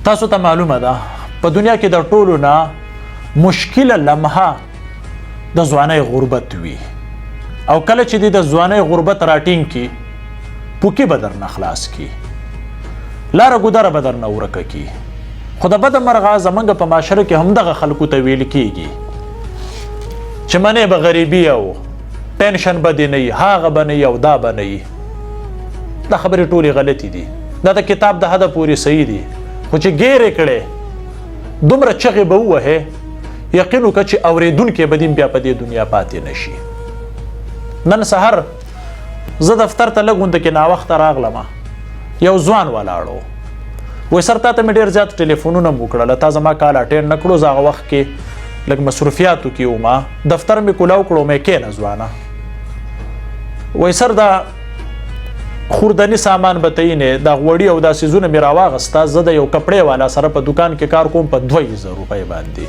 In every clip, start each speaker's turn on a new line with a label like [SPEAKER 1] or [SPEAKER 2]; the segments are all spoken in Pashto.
[SPEAKER 1] تاسو ته معلومه ده په دنیا کې د ټولو نه مشکله لمحه د ځوانۍ غربت وي او کله چې د ځوانۍ غربت راټینګ کی پوکي به درنه خلاص کی لاره ګودره به درنه ورکه کی خو د بده مرغه زمونږ په معاشره کې همدغه خلکو ته ویل کیږي چې منې به غریبي او ټینشن به دې نه وي هغه به نه وي او دا به نه وي دا خبرې ټولې غلطې دي دا د کتاب د حده پورې صحیح دي خو چې ګیرې کړې دومره چغې به ووهې یقین وکړه چې اورېدونکی به دې بیا په دې دنیا پاتې نه شي نن سهار زه دفتر ته لږ غونده کې ناوخته راغلم یو ځوان ولاړو وایي سر تا ته مې ډېر زیات ټلیفونونه مو کړله تا زما کال اټینډ نه کړو زه هغه وخت کې لږ مصروفیاتو کې وم دفتر مې کولاو کړو مې کښېنه ځوانه وایي سر دا خوردني سامان به ته یې دا غوړي او دا څیزونه مې راواغسته زه د یو کپړې والا سره په دکان کې کار کوم په 2000 روپۍ باندې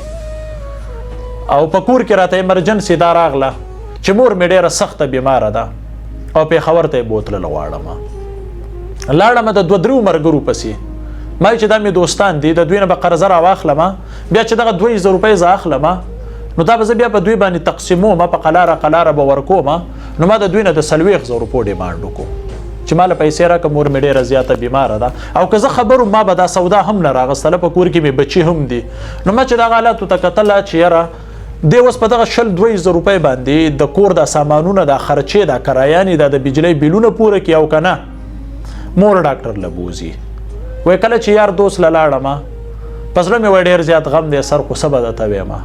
[SPEAKER 1] او په کور کې راته ایمرجنسي دا راغله چې مور مې ډېره سخته بیماره ده او پېښور ته یې بوتلل غواړم لاړم د 2-3 ملګرو پسې ما چې دا مې دوستان دي د دوی نه به قرضه راواخلم بیا چې دغه 2000 روپۍ زه اخلم نو دا به زه بیا په دوی باندې تقسیموم په قلاره به ورکوم نو ما د دوی نه د 40,000 روپو ډیمانډ وکړو چې ماله پیسې راکړه مور مې ډېره زیاته بیماره ده او که زه خبر وم ما به دا سودا هم نه راغستله په کور کې مې بچي هم دي نو ما چې دغه حالاتو ته کتله چې یاره دی اوس په دغه 200,000 روپۍ باندې د کور دا سامانونه دا خرچې دا کرایانې دا د بجلی بیلونه پوره کړي او که نه مور ډاکټر له بوځي وایي کله چې یار دوست له لاړم په زړه مې وایي ډېر زیات غم دی سر خو څه به درته ویمه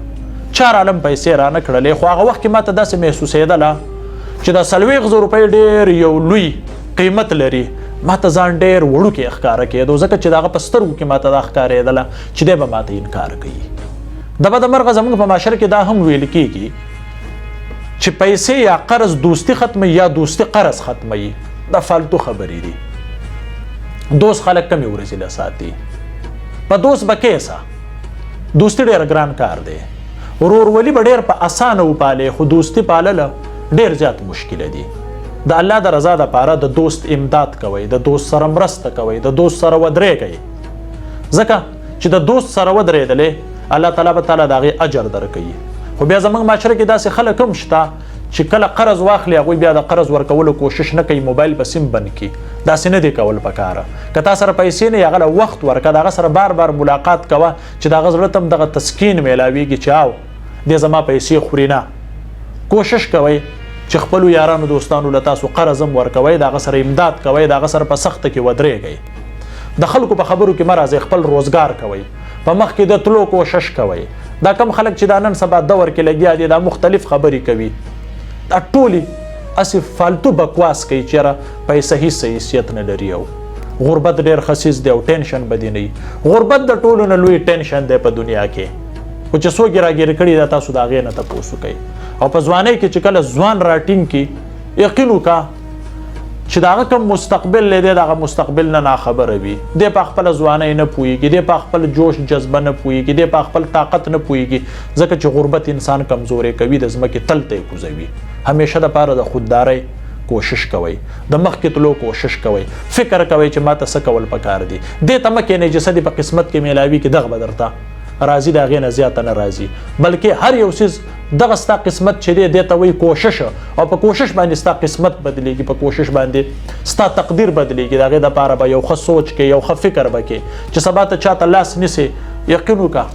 [SPEAKER 1] 4 عالم پیسې رانه کړلې خو هغه وخت کې ما ته داسې محسوسېدله چې دا 40,000 روپۍ ډېر یو لوی قیمت لري ما ته ځان ډېر وړوکی ښکاره کېدو ځکه چې د هغه په سترګو کې ما ته دا ښکارېدله چې دی به ما ته انکار کوي د بده مرغه زموږ په معاشره کې دا هم ویل کېږي چې پیسې یا قرض دوستي ختموي یا دوستي قرض ختموي دا فالتو خبرې دي دوست خلک کمې ورځې له ساتي په دوست به کیسه دوستي ډېر ګران کار دی ورورولي به ډېر په اسانه وپالې خو دوستي پالله ډېر زیات مشکله دي د الله د رضا دپاره د دوست امداد کوئ د دوست سره مرسته کوئ د دوست سره ودرېږئ ځکه چې د دوست سره ودرېدلې الله تعالی به تعالی د هغې اجر درکوي خو بیا زموږ معاشره کې داسې خلک هم شته چې کله قرض واخلي هغوی بیا د قرض ورکولو کوشش نه کوي موبایل په سیم بند کړي داسې نه دی کول پکاره که تا سره پیسې نه هغه له وخت ورکه د هغه سره بار بار ملاقات کوه چې د هغه زړه ته هم دغه تسکین میلاویږي چې او دې زما پیسې خوري نه کوشش کوئ چې خپلو یارانو دوستانو له تاسو قرض هم ورکوئ د هغه سره امداد کوئ د هغه سره په سخته کې ودرېږئ د خلکو په خبرو کې مه راځئ خپل روزګار کوئ په مخ کې د تلو کوشش کوئ دا کم خلک چې دا نن سبا دور کې لګیا دي دا مختلف خبرې کوي دا ټولې اسې فالتو بکواس کوي چېرې پیسه هیڅ حیثیت نه لري او غربت ډېر خسیس دی او ټینشن به دې نه وي غربت د ټولو نه لوی ټینشن دی په دنیا کې خو چې څوک یې راګیر کړي دا تاسو د هغې نه تپوس وکئ او په ځوانۍ کې چې کله ځوان راټینګ کړي یقین وکړه چې د هغه کوم مستقبل دی د هغه مستقبل نه ناخبره وي دی په خپله ځوانۍ نه پوهېږي دی په خپل جوش جذبه نه پوهېږي دی په خپل طاقت نه پوهېږي ځکه چې غربت انسان کمزوری کوي د ځمکې تل ته یې کوزوي همیشه دپاره د خوددارۍ کوشش کوئ د مخکې تلو کوشش کوئ فکر کوئ چې ما ته څه کول پکار دي دې ته مه کښېنئ چې څه دې په قسمت کې میلاوي کې دغه به درته راځي د هغې نه زیاته نه راځي بلکې هر یو څیز دغه ستا قسمت چې دی دې ته وایي کوشش او په کوشش باندې ستا قسمت بدلیږي په کوشش باندې ستا تقدیر بدلیږي د هغې دپاره به یو ښه سوچ کې یو ښه فکر به کې چې سبا ته چاته لاس نیسې یقین وکړه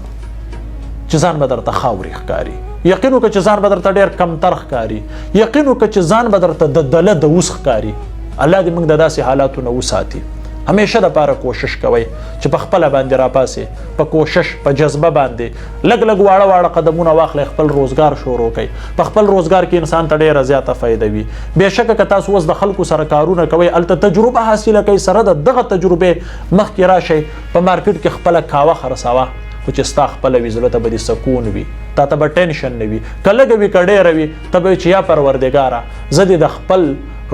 [SPEAKER 1] چې ځان به درته خاورې ښکاري یقین وکړه چې ځان به درته ډېر کمتر ښکاري یقین وکړه چې ځان به درته د دله د اوس ښکاري الله دې موږ د داسې حالاتو نه وساتي همیشه دپاره کوشش کوئ چې په خپله باندې راپاسې په کوشش په جذبه باندې لږ لږ واړه واړه قدمونه واخلئ خپل روزګار شروع کړئ په خپل روزګار کې انسان ته ډېره زیاته فایده وي بېشکه که تاسو اوس د خلکو سره کارونه کوئ هلته تجربه حاصله کوئ سره د دغه تجربې مخکې راشئ په مارکیټ کې خپله کاوه خرڅوه خو چې ستا خپله وي زړه ته به دې سکون وي تا ته به ټینشن نه وي که لږه وي که ډېره وي ته به وي چې یا پروردګاره زه دې د خپل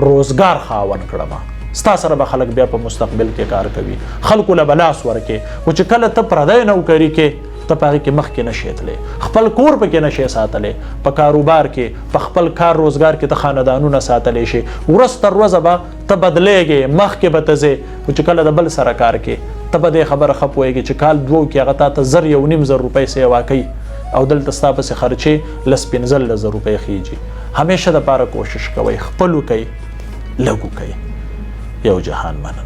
[SPEAKER 1] روزګار خاوند کړم ستا سره به خلک بیا په مستقبل کې کار کوي خلکو له به لاس ورکې خو چې کله ته پردی نوکري کې ته په هغې کې مخکې نشې تللی، خپل کور پکې نشې ساتلی، په کاروبار کې په خپل کار روزګار کې ته خاندانونه ساتلی شي، ورځ تر ورځه به ته بدلیږې، مخکې به ته ځې، خو چې کله د بل سره کار کې ته به دې خبره ښه پوهېږې چې کال دوو کې هغه تا ته 1,000-1,500 روپۍ سیوا کوي او دلته ستا پسې خرچې 15,000 روپۍ خېږي. همیشه دپاره کوشش کوئ، خپلو کوئ، لږو کوئ. یو جهان مننه.